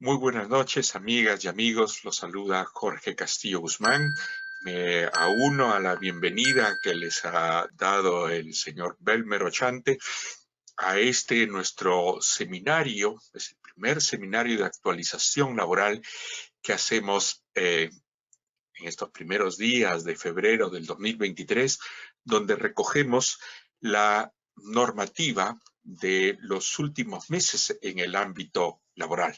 Muy buenas noches, amigas y amigos. Los saluda Jorge Castillo Guzmán. Me auno a la bienvenida que les ha dado el señor Belmer Ochante a este nuestro seminario. Es el primer seminario de actualización laboral que hacemos en estos primeros días de febrero del 2023, donde recogemos la normativa de los últimos meses en el ámbito laboral.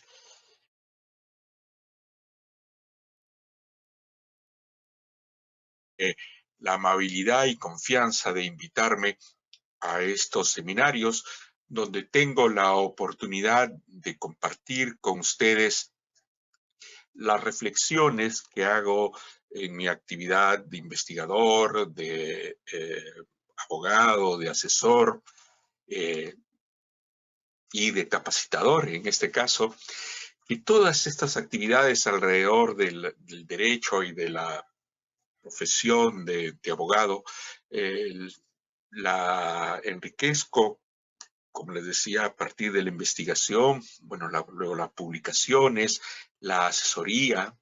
La amabilidad y confianza de invitarme a estos seminarios donde tengo la oportunidad de compartir con ustedes las reflexiones que hago en mi actividad de investigador, de abogado, de asesor y de capacitador en este caso, y todas estas actividades alrededor del derecho y de la profesión de abogado, la enriquezco, como les decía, a partir de la investigación, bueno, luego las publicaciones, la asesoría,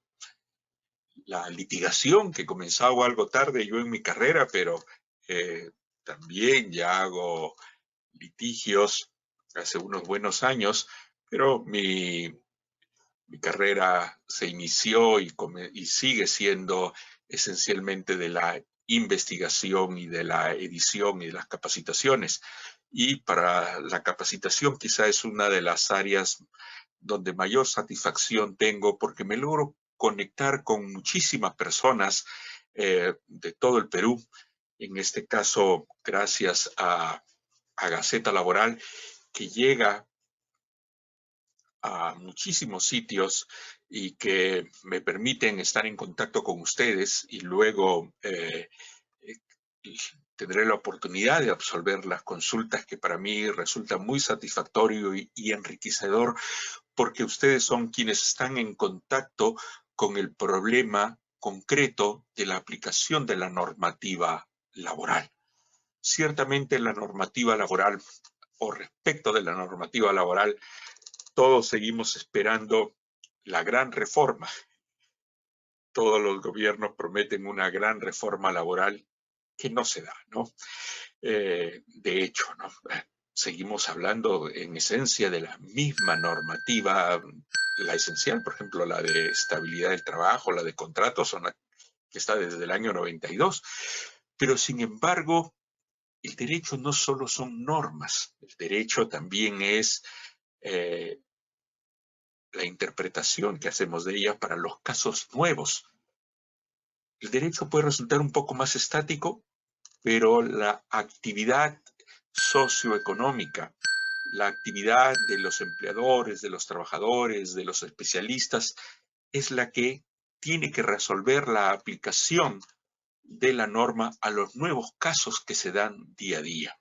la litigación, que comenzaba algo tarde yo en mi carrera, pero también ya hago litigios hace unos buenos años, pero mi carrera se inició y sigue siendo esencialmente de la investigación y de la edición y de las capacitaciones. Y para la capacitación quizá es una de las áreas donde mayor satisfacción tengo porque me logro conectar con muchísimas personas de todo el Perú. En este caso, gracias a Gaceta Laboral, que llega a muchísimos sitios y que me permiten estar en contacto con ustedes y luego tendré la oportunidad de absolver las consultas que para mí resulta muy satisfactorio y enriquecedor porque ustedes son quienes están en contacto con el problema concreto de la aplicación de la normativa laboral. Ciertamente la normativa laboral o respecto de la normativa laboral todos seguimos esperando la gran reforma. Todos los gobiernos prometen una gran reforma laboral que no se da, ¿no? De hecho, ¿no? Seguimos hablando en esencia de la misma normativa, la esencial, por ejemplo, la de estabilidad del trabajo, la de contratos, son la que está desde el año 92. Pero sin embargo, el derecho no solo son normas, el derecho también es la interpretación que hacemos de ella para los casos nuevos. El derecho puede resultar un poco más estático, pero la actividad socioeconómica, la actividad de los empleadores, de los trabajadores, de los especialistas, es la que tiene que resolver la aplicación de la norma a los nuevos casos que se dan día a día.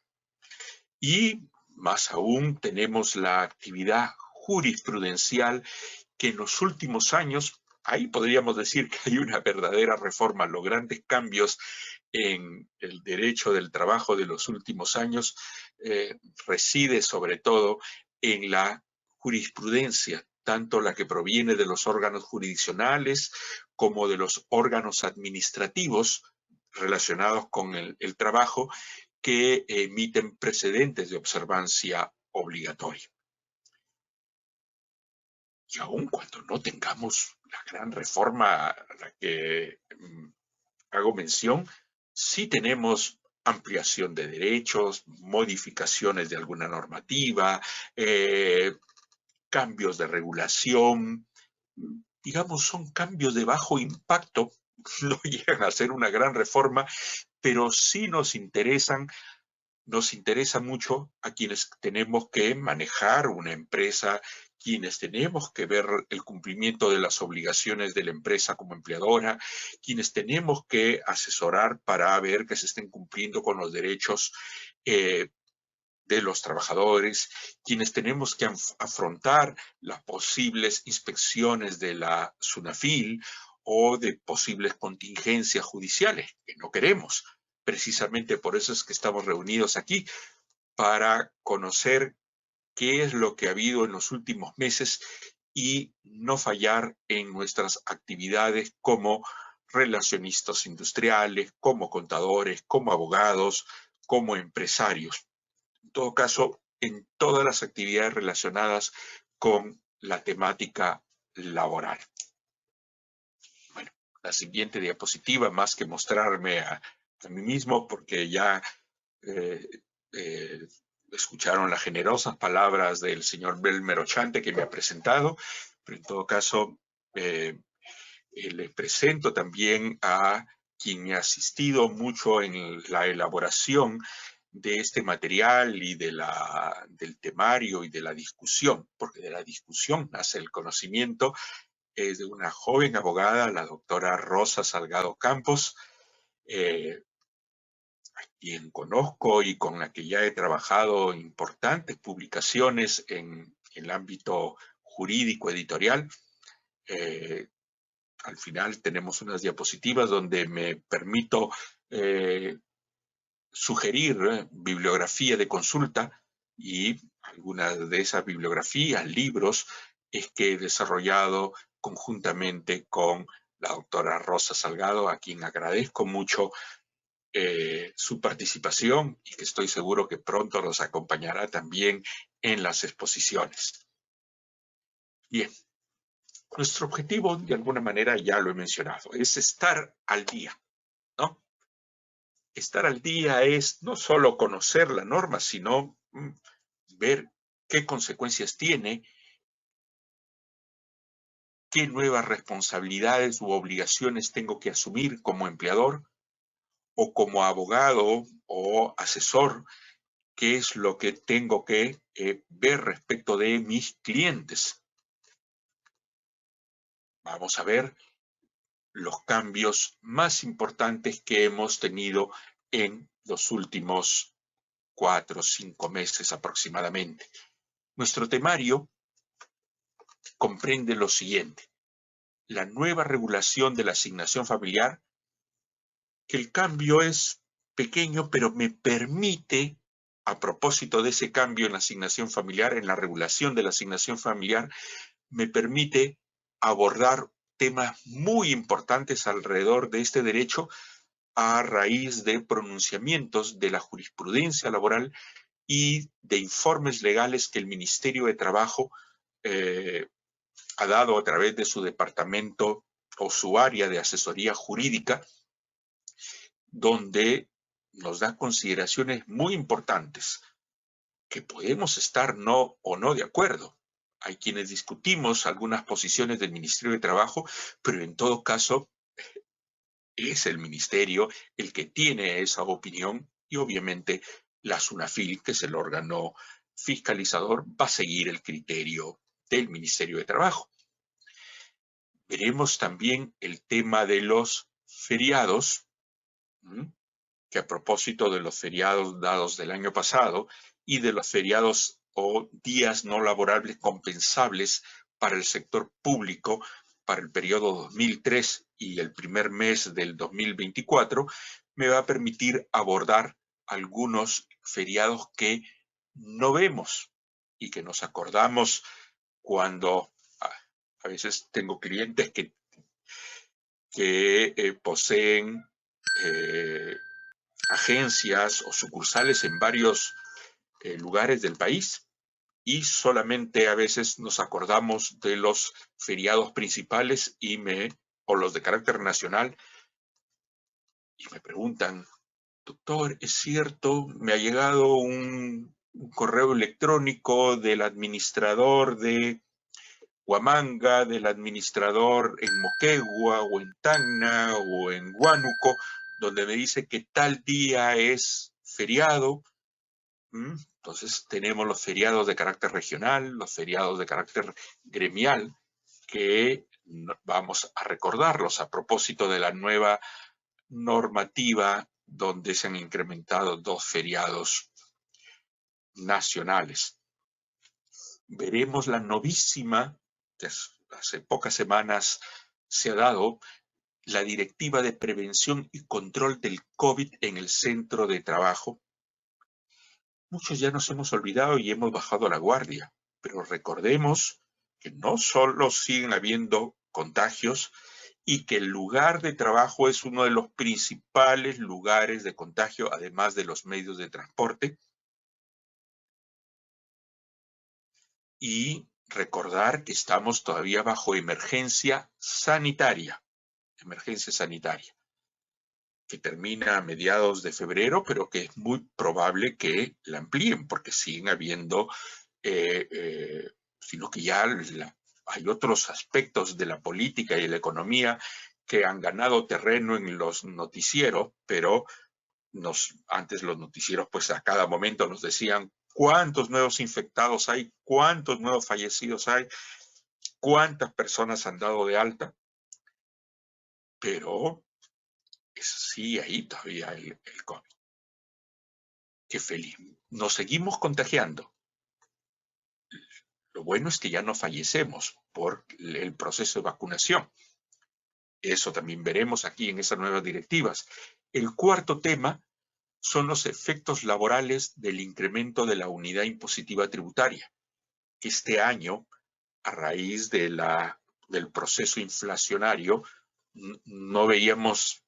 Y más aún tenemos la actividad jurisprudencial que en los últimos años, ahí podríamos decir que hay una verdadera reforma, los grandes cambios en el derecho del trabajo de los últimos años reside sobre todo en la jurisprudencia, tanto la que proviene de los órganos jurisdiccionales como de los órganos administrativos relacionados con el trabajo que emiten precedentes de observancia obligatoria. Y aun cuando no tengamos la gran reforma a la que hago mención, sí tenemos ampliación de derechos, modificaciones de alguna normativa, cambios de regulación, digamos, son cambios de bajo impacto, no llegan a ser una gran reforma, pero sí nos interesa mucho a quienes tenemos que manejar una empresa, quienes tenemos que ver el cumplimiento de las obligaciones de la empresa como empleadora, quienes tenemos que asesorar para ver que se estén cumpliendo con los derechos de los trabajadores, quienes tenemos que afrontar las posibles inspecciones de la SUNAFIL o de posibles contingencias judiciales que no queremos. Precisamente por eso es que estamos reunidos aquí, para conocer qué es lo que ha habido en los últimos meses y no fallar en nuestras actividades como relacionistas industriales, como contadores, como abogados, como empresarios. En todo caso, en todas las actividades relacionadas con la temática laboral. Bueno, la siguiente diapositiva, más que mostrarme a mí mismo, porque ya escucharon las generosas palabras del señor Belmer Ochante que me ha presentado, pero en todo caso le presento también a quien me ha asistido mucho en la elaboración de este material y del temario y de la discusión, porque de la discusión nace el conocimiento. Es de una joven abogada, la doctora Rosa Salgado Campos, a quien conozco y con la que ya he trabajado importantes publicaciones en el ámbito jurídico editorial. Al final tenemos unas diapositivas donde me permito sugerir bibliografía de consulta, y algunas de esas bibliografías, libros, es que he desarrollado conjuntamente con la doctora Rosa Salgado, a quien agradezco mucho su participación y que estoy seguro que pronto nos acompañará también en las exposiciones. Bien, nuestro objetivo, de alguna manera, ya lo he mencionado, es estar al día, ¿no? Estar al día es no solo conocer la norma, sino ver qué consecuencias tiene, qué nuevas responsabilidades u obligaciones tengo que asumir como empleador o como abogado o asesor, qué es lo que tengo que ver respecto de mis clientes. Vamos a ver los cambios más importantes que hemos tenido en los últimos 4 o 5 meses aproximadamente. Nuestro temario comprende lo siguiente: la nueva regulación de la asignación familiar, que el cambio es pequeño, pero me permite, a propósito de ese cambio en la asignación familiar, en la regulación de la asignación familiar, me permite abordar temas muy importantes alrededor de este derecho a raíz de pronunciamientos de la jurisprudencia laboral y de informes legales que el Ministerio de Trabajo ha dado a través de su departamento o su área de asesoría jurídica, donde nos da consideraciones muy importantes que podemos estar no o no de acuerdo. Hay quienes discutimos algunas posiciones del Ministerio de Trabajo, pero en todo caso es el Ministerio el que tiene esa opinión, y obviamente la SUNAFIL, que es el órgano fiscalizador, va a seguir el criterio del Ministerio de Trabajo. Veremos también el tema de los feriados, que a propósito de los feriados dados del año pasado y de los feriados o días no laborables compensables para el sector público para el periodo 2003 y el primer mes del 2024, me va a permitir abordar algunos feriados que no vemos y que nos acordamos cuando a veces tengo clientes que poseen agencias o sucursales en varios lugares del país, y solamente a veces nos acordamos de los feriados principales o los de carácter nacional, y me preguntan: doctor, ¿es cierto? Me ha llegado un correo electrónico del administrador de Huamanga, del administrador en Moquegua o en Tacna o en Huánuco, donde me dice que tal día es feriado. Entonces tenemos los feriados de carácter regional, los feriados de carácter gremial, que vamos a recordarlos a propósito de la nueva normativa donde se han incrementado 2 feriados nacionales. Veremos la novísima, que hace pocas semanas se ha dado, la Directiva de Prevención y Control del COVID en el centro de trabajo. Muchos ya nos hemos olvidado y hemos bajado la guardia, pero recordemos que no solo siguen habiendo contagios y que el lugar de trabajo es uno de los principales lugares de contagio, además de los medios de transporte. Y recordar que estamos todavía bajo emergencia sanitaria, que termina a mediados de febrero, pero que es muy probable que la amplíen, porque siguen habiendo, sino que ya hay otros aspectos de la política y de la economía que han ganado terreno en los noticieros, pero antes los noticieros pues a cada momento nos decían cuántos nuevos infectados hay, cuántos nuevos fallecidos hay, cuántas personas han dado de alta, pero sí, ahí todavía el COVID. Qué feliz. Nos seguimos contagiando. Lo bueno es que ya no fallecemos por el proceso de vacunación. Eso también veremos aquí en esas nuevas directivas. El cuarto tema son los efectos laborales del incremento de la unidad impositiva tributaria. Este año, a raíz del proceso inflacionario, no veíamos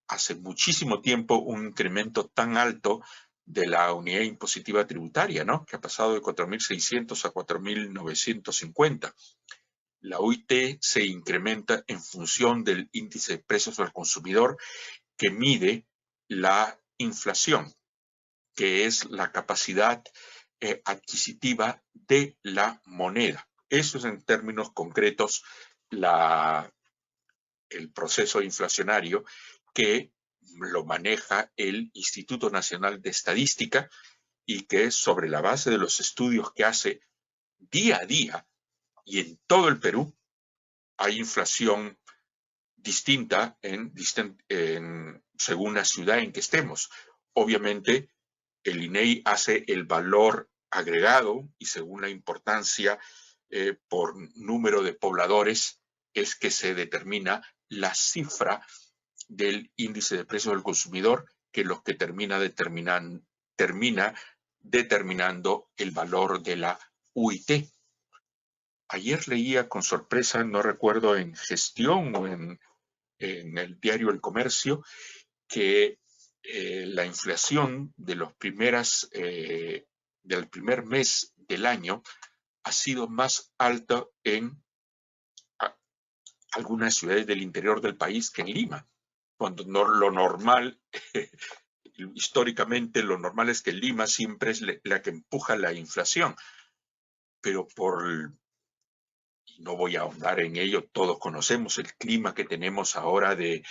hace muchísimo tiempo un incremento tan alto de la unidad impositiva tributaria, ¿no? Que ha pasado de 4.600 a 4.950. La UIT se incrementa en función del índice de precios al consumidor que mide la inflación, que es la capacidad adquisitiva de la moneda. Eso es en términos concretos el proceso inflacionario que lo maneja el Instituto Nacional de Estadística y que sobre la base de los estudios que hace día a día y en todo el Perú hay inflación distinta según la ciudad en que estemos. Obviamente, el INEI hace el valor agregado y según la importancia por número de pobladores es que se determina la cifra del índice de precios del consumidor, que es lo que termina determinando el valor de la UIT. Ayer leía con sorpresa, no recuerdo en Gestión o en el diario El Comercio, que la inflación de del primer mes del año ha sido más alta en algunas ciudades del interior del país que en Lima, cuando no, lo normal, históricamente lo normal es que Lima siempre es la que empuja la inflación, pero y no voy a ahondar en ello, todos conocemos el clima que tenemos ahora de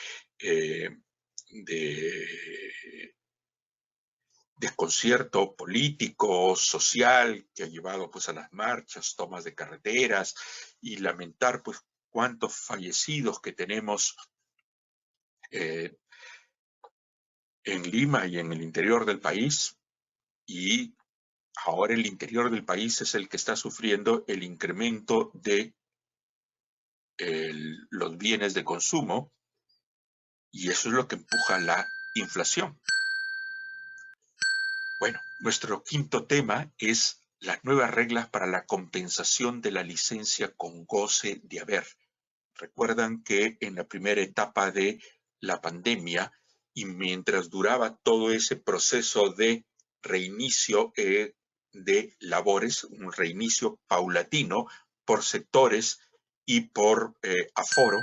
desconcierto político, social, que ha llevado pues a las marchas, tomas de carreteras y lamentar pues cuántos fallecidos que tenemos en Lima y en el interior del país. Y ahora el interior del país es el que está sufriendo el incremento de los bienes de consumo y eso es lo que empuja la inflación. Bueno, nuestro quinto tema es las nuevas reglas para la compensación de la licencia con goce de haber. Recuerdan que en la primera etapa de la pandemia y mientras duraba todo ese proceso de reinicio de labores, un reinicio paulatino por sectores y por aforo,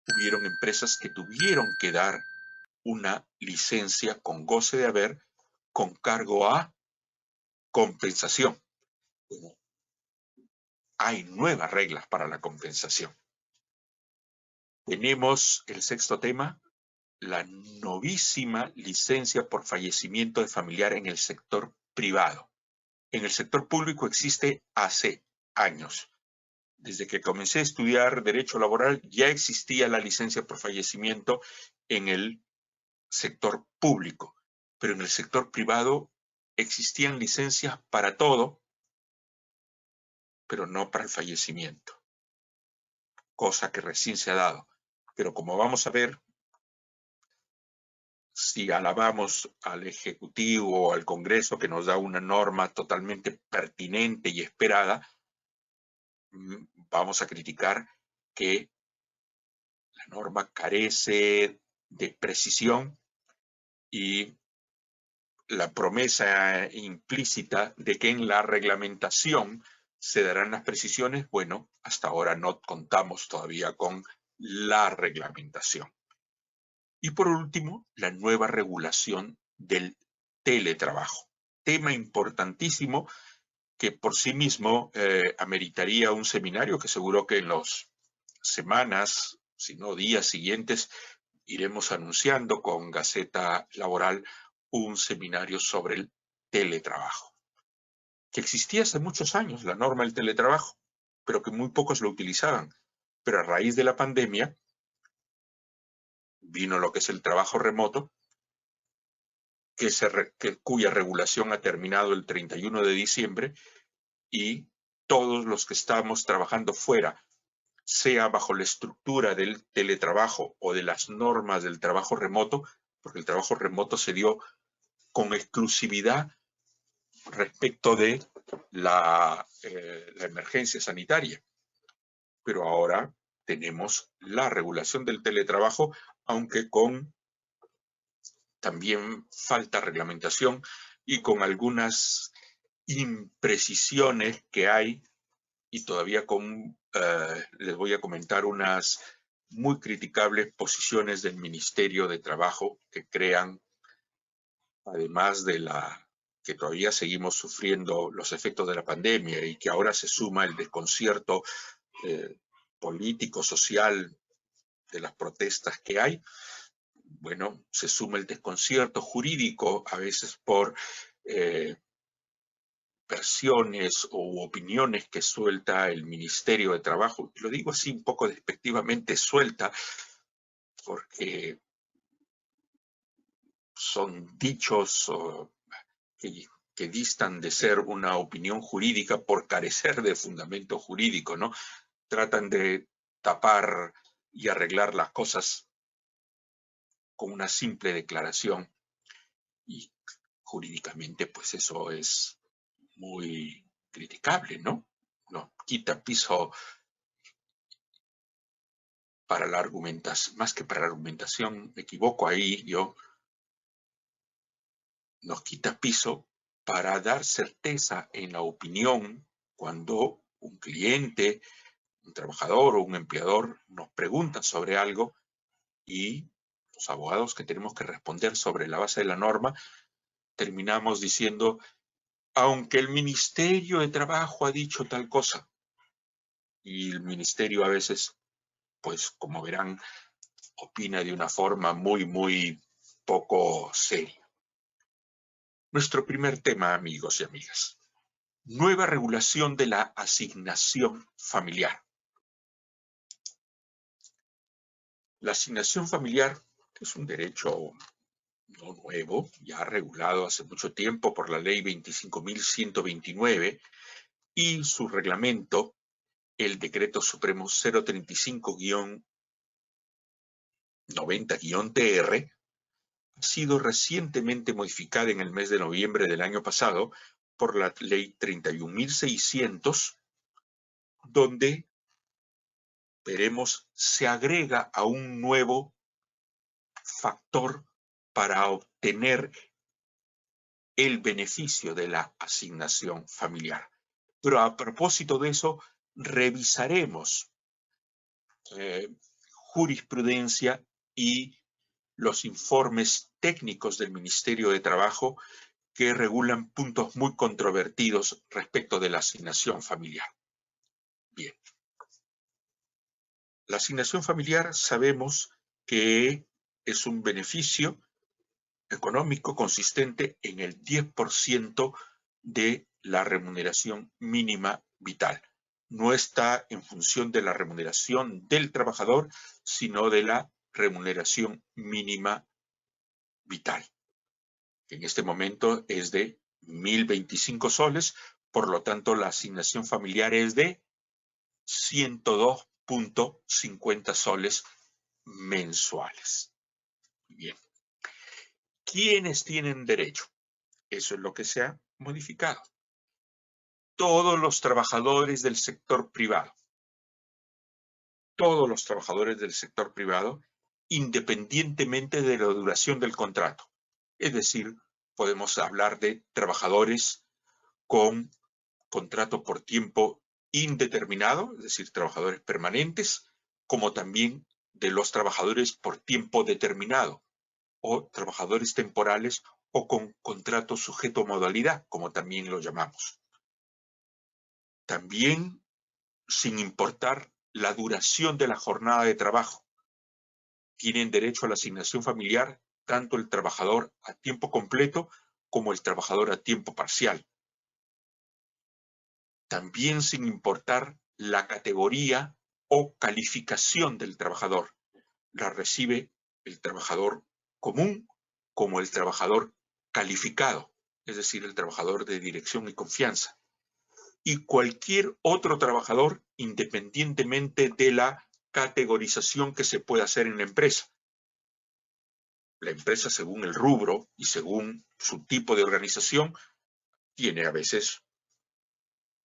hubieron empresas que tuvieron que dar una licencia con goce de haber con cargo a compensación. Bueno, hay nuevas reglas para la compensación. Tenemos el sexto tema, la novísima licencia por fallecimiento de familiar en el sector privado. En el sector público existe hace años. Desde que comencé a estudiar Derecho Laboral ya existía la licencia por fallecimiento en el sector público, pero en el sector privado existían licencias para todo, pero no para el fallecimiento, cosa que recién se ha dado. Pero como vamos a ver, si alabamos al Ejecutivo o al Congreso que nos da una norma totalmente pertinente y esperada, vamos a criticar que la norma carece de precisión y la promesa implícita de que en la reglamentación se darán las precisiones, bueno, hasta ahora no contamos todavía con la reglamentación. Y por último, la nueva regulación del teletrabajo. Tema importantísimo que por sí mismo ameritaría un seminario que seguro que en las semanas, si no días siguientes, iremos anunciando con Gaceta Laboral un seminario sobre el teletrabajo, que existía hace muchos años, la norma del teletrabajo, pero que muy pocos lo utilizaban. Pero a raíz de la pandemia vino lo que es el trabajo remoto, cuya regulación ha terminado el 31 de diciembre, y todos los que estamos trabajando fuera, sea bajo la estructura del teletrabajo o de las normas del trabajo remoto, porque el trabajo remoto se dio con exclusividad respecto de la emergencia sanitaria. Pero ahora tenemos la regulación del teletrabajo, aunque con también falta reglamentación y con algunas imprecisiones que hay, y todavía les voy a comentar unas muy criticables posiciones del Ministerio de Trabajo que crean, además de que todavía seguimos sufriendo los efectos de la pandemia y que ahora se suma el desconcierto político, social de las protestas que hay. Bueno, se suma el desconcierto jurídico, a veces por versiones o opiniones que suelta el Ministerio de Trabajo. Lo digo así un poco despectivamente, suelta, porque son dichos que distan de ser una opinión jurídica por carecer de fundamento jurídico, ¿no? Tratan de tapar y arreglar las cosas con una simple declaración, y jurídicamente pues eso es muy criticable, ¿no? No quita piso para la argumentación, más que para la argumentación, me equivoco ahí, nos quita piso para dar certeza en la opinión cuando un cliente, un trabajador o un empleador nos pregunta sobre algo y los abogados que tenemos que responder sobre la base de la norma terminamos diciendo, aunque el Ministerio de Trabajo ha dicho tal cosa, y el Ministerio a veces, pues como verán, opina de una forma muy poco seria. Nuestro primer tema, amigos y amigas. Nueva regulación de la asignación familiar. La asignación familiar es un derecho no nuevo, ya regulado hace mucho tiempo por la Ley 25.129 y su reglamento, el Decreto Supremo 035-90-TR, ha sido recientemente modificada en el mes de noviembre del año pasado por la Ley 31.600, donde, veremos, se agrega a un nuevo factor para obtener el beneficio de la asignación familiar. Pero a propósito de eso, revisaremos jurisprudencia y los informes técnicos del Ministerio de Trabajo que regulan puntos muy controvertidos respecto de la asignación familiar. Bien. La asignación familiar sabemos que es un beneficio económico consistente en el 10% de la remuneración mínima vital. No está en función de la remuneración del trabajador, sino de la remuneración mínima vital, que en este momento es de 1.025 soles, por lo tanto la asignación familiar es de 102.50 soles mensuales. Bien. ¿Quiénes tienen derecho? Eso es lo que se ha modificado. todos los trabajadores del sector privado. Todos los trabajadores del sector privado, independientemente de la duración del contrato. Es decir, podemos hablar de trabajadores con contrato por tiempo indeterminado, es decir, trabajadores permanentes, como también de los trabajadores por tiempo determinado o trabajadores temporales o con contrato sujeto a modalidad, como también lo llamamos. También sin importar la duración de la jornada de trabajo. Tienen derecho a la asignación familiar tanto el trabajador a tiempo completo como el trabajador a tiempo parcial. También sin importar la categoría o calificación del trabajador. La recibe el trabajador común como el trabajador calificado, es decir, el trabajador de dirección y confianza. Y cualquier otro trabajador, independientemente de la categorización que se pueda hacer en la empresa. La empresa, según el rubro y según su tipo de organización, tiene a veces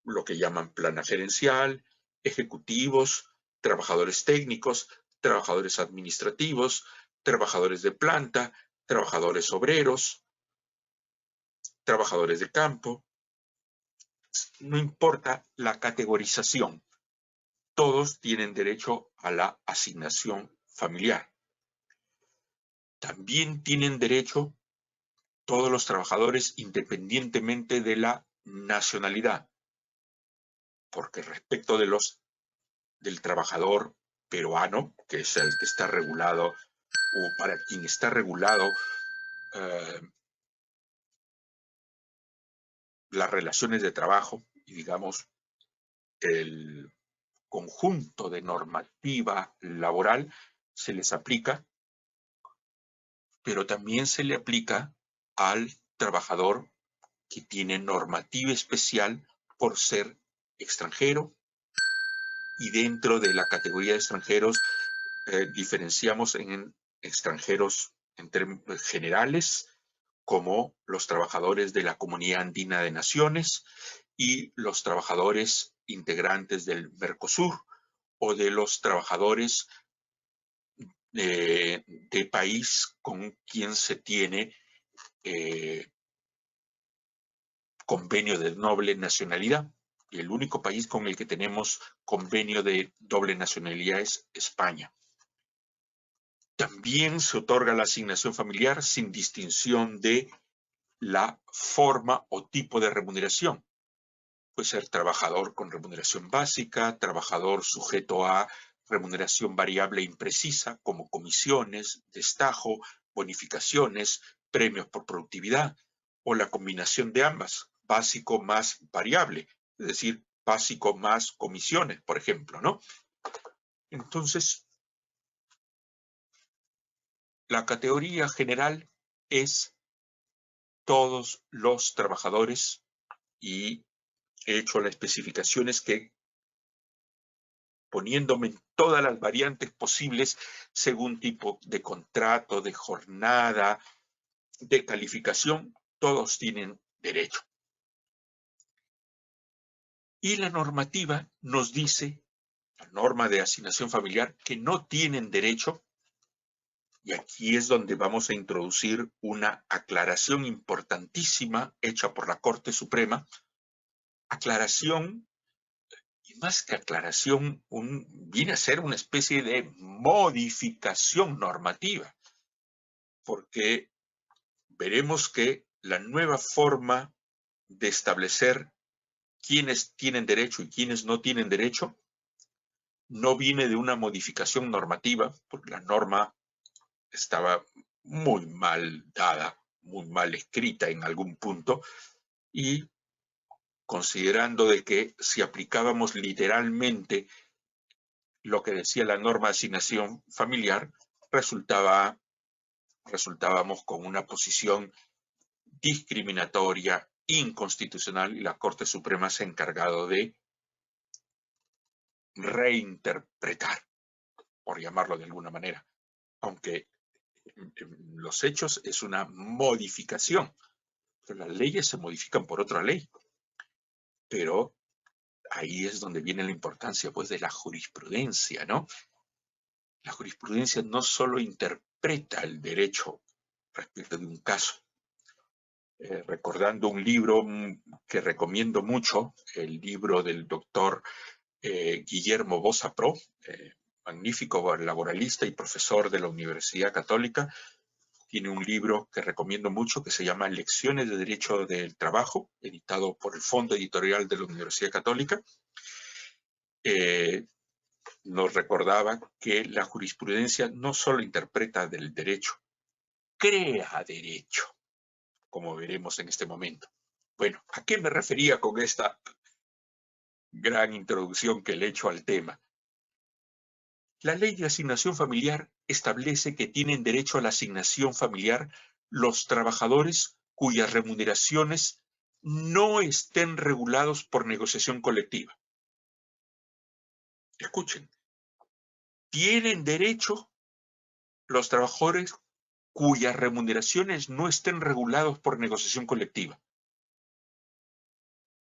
lo que llaman plana gerencial, ejecutivos, trabajadores técnicos, trabajadores administrativos, trabajadores de planta, trabajadores obreros, trabajadores de campo. No importa la categorización, todos tienen derecho a la asignación familiar. También tienen derecho todos los trabajadores independientemente de la nacionalidad, porque respecto del trabajador peruano, que es el que está regulado, o para quien está regulado las relaciones de trabajo y, digamos, el conjunto de normativa laboral se les aplica, pero también se le aplica al trabajador que tiene normativa especial por ser extranjero, y dentro de la categoría de extranjeros diferenciamos en extranjeros en términos generales, como los trabajadores de la Comunidad Andina de Naciones y los trabajadores integrantes del Mercosur, o de los trabajadores de país con quien se tiene convenio de doble nacionalidad. Y el único país con el que tenemos convenio de doble nacionalidad es España. También se otorga la asignación familiar sin distinción de la forma o tipo de remuneración. Puede ser trabajador con remuneración básica, trabajador sujeto a remuneración variable e imprecisa, como comisiones, destajo, bonificaciones, premios por productividad, o la combinación de ambas, básico más variable, es decir, básico más comisiones, por ejemplo, ¿no? Entonces, la categoría general es todos los trabajadores, y he hecho las especificaciones que, poniéndome en todas las variantes posibles según tipo de contrato, de jornada, de calificación, todos tienen derecho. Y la normativa nos dice, la norma de asignación familiar, que no tienen derecho, y aquí es donde vamos a introducir una aclaración importantísima hecha por la Corte Suprema, aclaración. Y más que aclaración, viene a ser una especie de modificación normativa, porque veremos que la nueva forma de establecer quiénes tienen derecho y quiénes no tienen derecho no viene de una modificación normativa, porque la norma estaba muy mal dada, muy mal escrita en algún punto, y considerando de que si aplicábamos literalmente lo que decía la norma de asignación familiar, resultábamos con una posición discriminatoria, inconstitucional, y la Corte Suprema se ha encargado de reinterpretar, por llamarlo de alguna manera, aunque en los hechos es una modificación, pero las leyes se modifican por otra ley. pero ahí es donde viene la importancia, pues, de la jurisprudencia, ¿no? La jurisprudencia no solo interpreta el derecho respecto de un caso. Recordando un libro que recomiendo mucho, el libro del doctor Guillermo Bossa Pro, magnífico laboralista y profesor de la Universidad Católica. Tiene un libro que recomiendo mucho que se llama Lecciones de Derecho del Trabajo, editado por el Fondo Editorial de la Universidad Católica. Nos recordaba que la jurisprudencia no solo interpreta del derecho, crea derecho, como veremos en este momento. Bueno, ¿a qué me refería con esta gran introducción que le he hecho al tema? La ley de asignación familiar establece que tienen derecho a la asignación familiar los trabajadores cuyas remuneraciones no estén regulados por negociación colectiva. Escuchen, tienen derecho los trabajadores cuyas remuneraciones no estén regulados por negociación colectiva.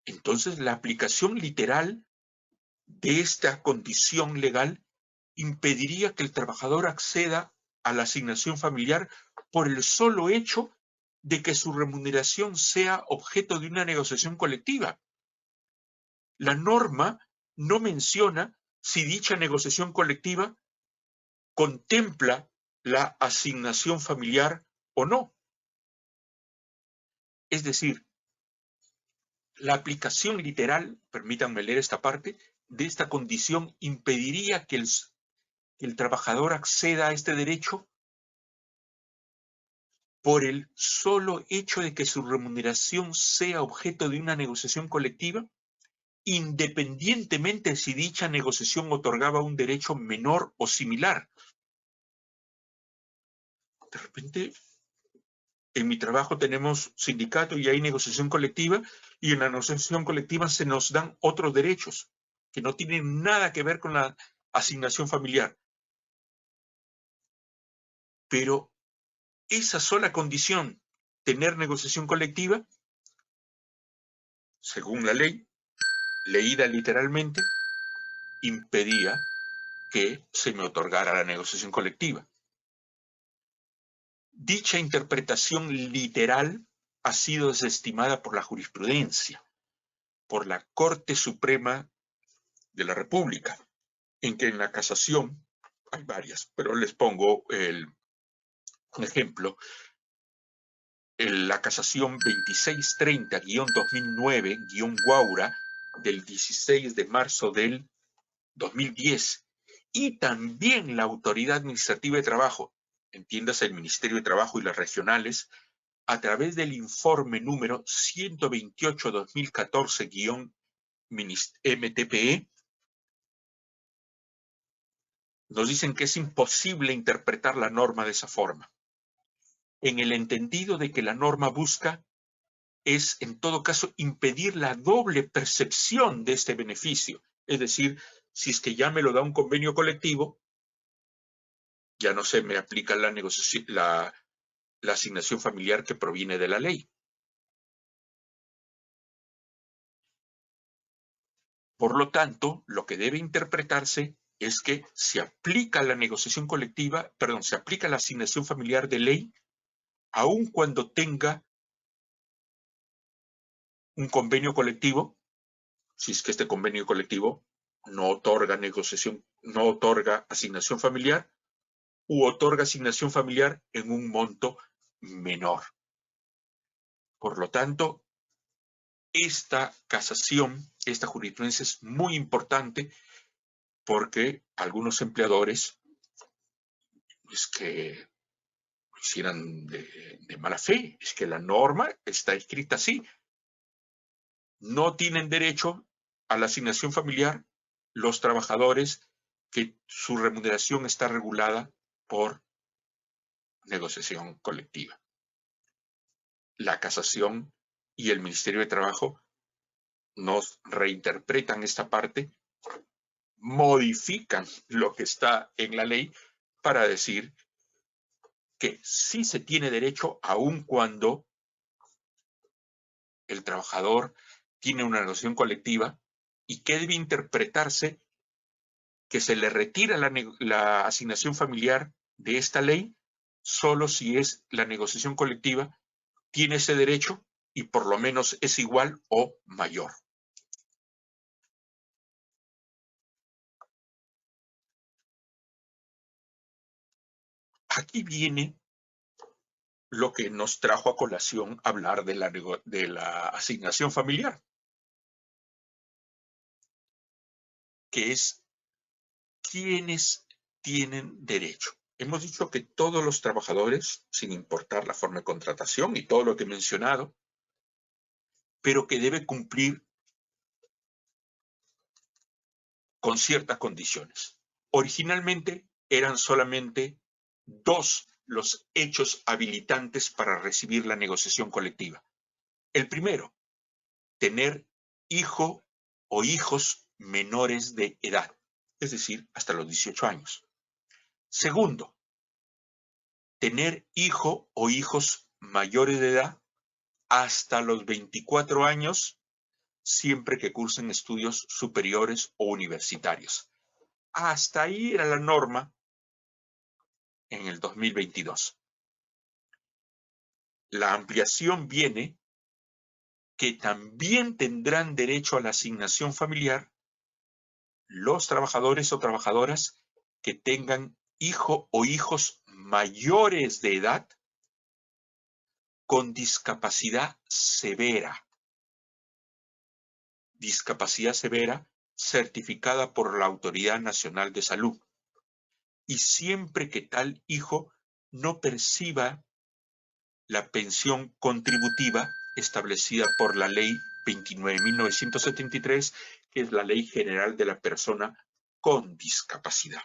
Entonces, la aplicación literal de esta condición legal impediría que el trabajador acceda a la asignación familiar por el solo hecho de que su remuneración sea objeto de una negociación colectiva. La norma no menciona si dicha negociación colectiva contempla la asignación familiar o no. Es decir, la aplicación literal, permítanme leer esta parte, de esta condición impediría que el trabajador acceda a este derecho por el solo hecho de que su remuneración sea objeto de una negociación colectiva, independientemente si dicha negociación otorgaba un derecho menor o similar. De repente, en mi trabajo tenemos sindicato y hay negociación colectiva, y en la negociación colectiva se nos dan otros derechos que no tienen nada que ver con la asignación familiar. Pero esa sola condición, tener negociación colectiva, según la ley, leída literalmente, impedía que se me otorgara la negociación colectiva. Dicha interpretación literal ha sido desestimada por la jurisprudencia, por la Corte Suprema de la República, en que en la casación, hay varias, pero les pongo un ejemplo, en la casación 2630-2009-Guaura del 16 de marzo del 2010, y también la Autoridad Administrativa de Trabajo, entiéndase el Ministerio de Trabajo y las regionales, a través del informe número 128-2014-MTPE, nos dicen que es imposible interpretar la norma de esa forma, en el entendido de que la norma busca es, en todo caso, impedir la doble percepción de este beneficio. Es decir, si es que ya me lo da un convenio colectivo, ya no se me aplica la negociación, la asignación familiar que proviene de la ley. Por lo tanto, lo que debe interpretarse es que se aplica la negociación colectiva, perdón, se aplica la asignación familiar de ley, aun cuando tenga un convenio colectivo, si es que este convenio colectivo no otorga negociación, no otorga asignación familiar, u otorga asignación familiar en un monto menor. Por lo tanto, esta casación, esta jurisprudencia es muy importante porque algunos empleadores es que lo hicieran de mala fe. Es que la norma está escrita así. No tienen derecho a la asignación familiar los trabajadores que su remuneración está regulada por negociación colectiva. La casación y el Ministerio de Trabajo nos reinterpretan esta parte, modifican lo que está en la ley para decir que sí se tiene derecho aun cuando el trabajador tiene una negociación colectiva y que debe interpretarse que se le retira la asignación familiar de esta ley solo si es la negociación colectiva, tiene ese derecho y por lo menos es igual o mayor. Aquí viene lo que nos trajo a colación hablar de la asignación familiar, que es quiénes tienen derecho. Hemos dicho que todos los trabajadores, sin importar la forma de contratación y todo lo que he mencionado, pero que debe cumplir con ciertas condiciones. Originalmente eran solamente 2 los hechos habilitantes para recibir la negociación colectiva. El primero, tener hijo o hijos menores de edad, es decir, hasta los 18 años. Segundo, tener hijo o hijos mayores de edad hasta los 24 años, siempre que cursen estudios superiores o universitarios. Hasta ahí era la norma en el 2022. La ampliación viene que también tendrán derecho a la asignación familiar los trabajadores o trabajadoras que tengan hijo o hijos mayores de edad con discapacidad severa. Discapacidad severa certificada por la Autoridad Nacional de Salud. Y siempre que tal hijo no perciba la pensión contributiva establecida por la Ley 29.973, que es la Ley General de la Persona con Discapacidad.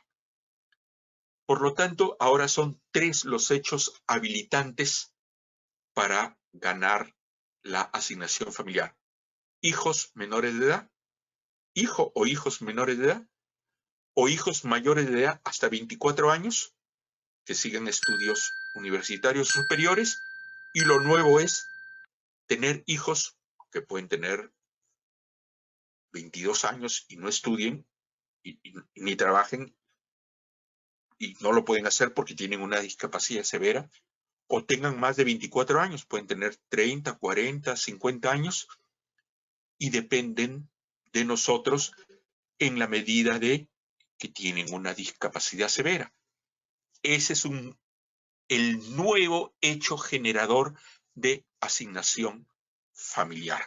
Por lo tanto, ahora son 3 los hechos habilitantes para ganar la asignación familiar. Hijos menores de edad, hijo o hijos menores de edad, o hijos mayores de edad hasta 24 años, que sigan estudios universitarios superiores, y lo nuevo es tener hijos que pueden tener 22 años y no estudien ni trabajen y no lo pueden hacer porque tienen una discapacidad severa, o tengan más de 24 años, pueden tener 30, 40, 50 años y dependen de nosotros en la medida de que tienen una discapacidad severa. Ese es el nuevo hecho generador de asignación familiar.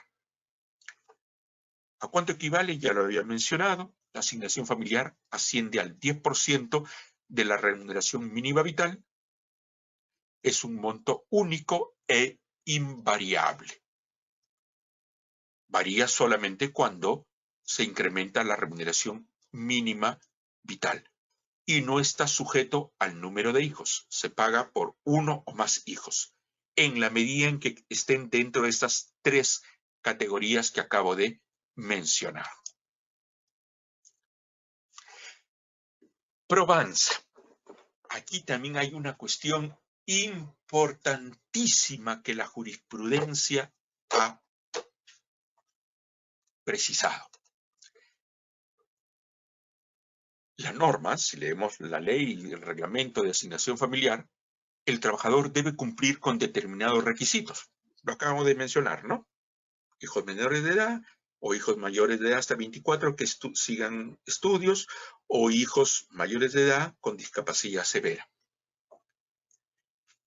¿A cuánto equivale? Ya lo había mencionado. La asignación familiar asciende al 10% de la remuneración mínima vital. Es un monto único e invariable. Varía solamente cuando se incrementa la remuneración mínima vital y no está sujeto al número de hijos. Se paga por 1 o más hijos, en la medida en que estén dentro de estas 3 categorías que acabo de mencionar. Probanza. Aquí también hay una cuestión importantísima que la jurisprudencia ha precisado. La norma, si leemos la ley y el reglamento de asignación familiar, el trabajador debe cumplir con determinados requisitos. Lo acabamos de mencionar, ¿no? Hijos menores de edad o hijos mayores de edad hasta 24 que sigan estudios, o hijos mayores de edad con discapacidad severa.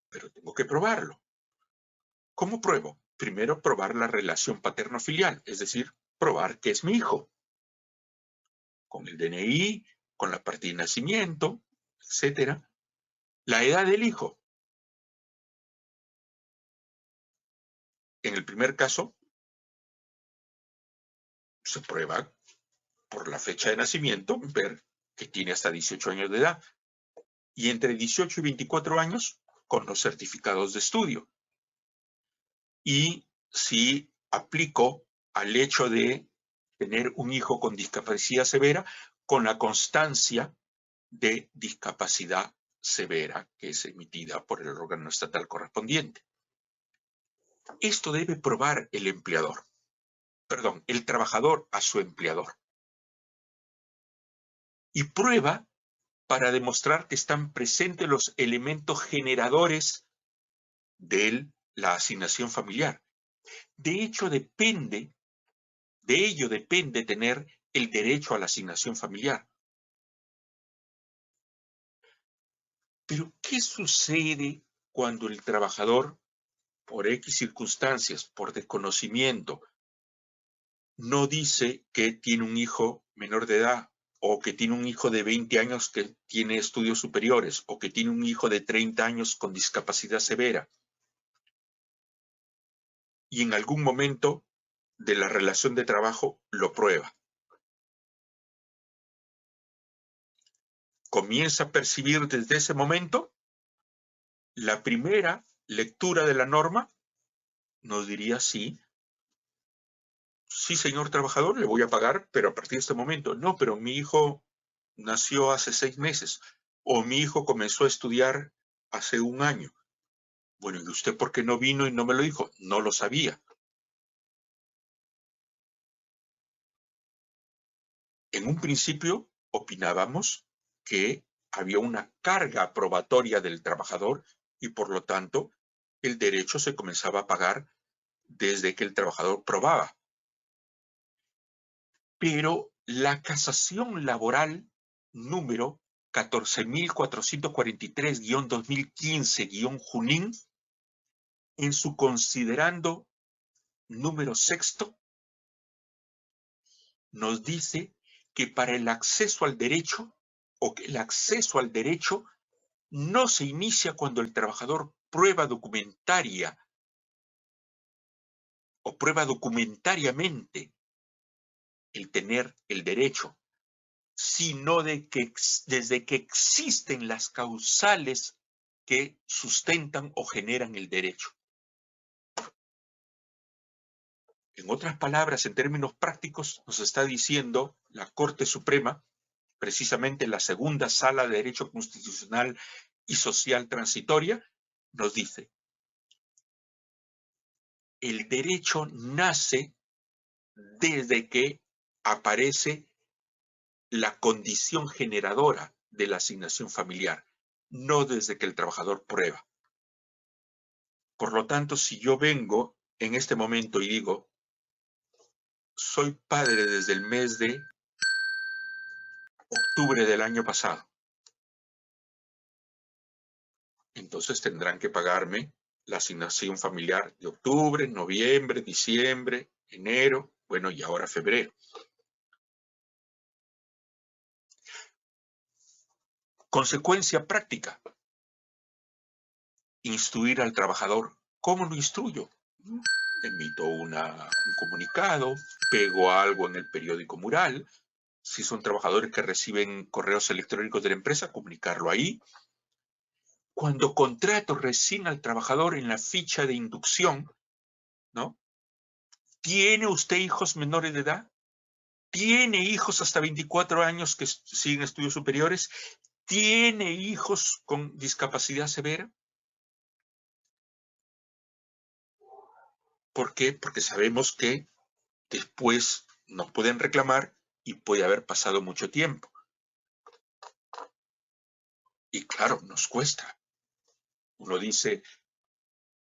Pero tengo que probarlo. ¿Cómo pruebo? Primero, probar la relación paterno-filial, es decir, probar que es mi hijo. Con el DNI, con la partida de nacimiento, etcétera. La edad del hijo. En el primer caso, se prueba por la fecha de nacimiento, ver que tiene hasta 18 años de edad. Y entre 18 y 24 años, con los certificados de estudio. Y si aplico al hecho de tener un hijo con discapacidad severa, con la constancia de discapacidad severa que es emitida por el órgano estatal correspondiente. Esto debe probar el empleador. el trabajador a su empleador. Y prueba para demostrar que están presentes los elementos generadores de la asignación familiar. De hecho, de ello depende tener el derecho a la asignación familiar. Pero, ¿qué sucede cuando el trabajador, por X circunstancias, por desconocimiento, no dice que tiene un hijo menor de edad, o que tiene un hijo de 20 años que tiene estudios superiores, o que tiene un hijo de 30 años con discapacidad severa? Y en algún momento de la relación de trabajo lo prueba. Comienza a percibir desde ese momento la primera lectura de la norma, nos diría sí, señor trabajador, le voy a pagar, pero a partir de este momento. No, pero mi hijo nació hace 6 meses, o mi hijo comenzó a estudiar hace 1 año. Bueno, ¿y usted por qué no vino y no me lo dijo? No lo sabía. En un principio opinábamos que había una carga probatoria del trabajador y por lo tanto el derecho se comenzaba a pagar desde que el trabajador probaba. Pero la casación laboral número 14.443-2015-Junín, en su considerando número 6, nos dice que para el acceso al derecho, o que el acceso al derecho no se inicia cuando el trabajador prueba documentaria o prueba documentariamente el tener el derecho, sino desde que existen las causales que sustentan o generan el derecho. En otras palabras, en términos prácticos, nos está diciendo la Corte Suprema, precisamente la segunda sala de Derecho Constitucional y Social Transitoria, nos dice: el derecho nace desde que aparece la condición generadora de la asignación familiar, no desde que el trabajador prueba. Por lo tanto, si yo vengo en este momento y digo, soy padre desde el mes de octubre del año pasado, entonces tendrán que pagarme la asignación familiar de octubre, noviembre, diciembre, enero, bueno, y ahora febrero. Consecuencia práctica: instruir al trabajador. ¿Cómo lo instruyo? Emito un comunicado, pego algo en el periódico mural. Si son trabajadores que reciben correos electrónicos de la empresa, comunicarlo ahí. Cuando contrato recién al trabajador en la ficha de inducción, ¿no? ¿Tiene usted hijos menores de edad? ¿Tiene hijos hasta 24 años que siguen estudios superiores? ¿Tiene hijos con discapacidad severa? ¿Por qué? Porque sabemos que después nos pueden reclamar y puede haber pasado mucho tiempo. Y claro, nos cuesta. Uno dice,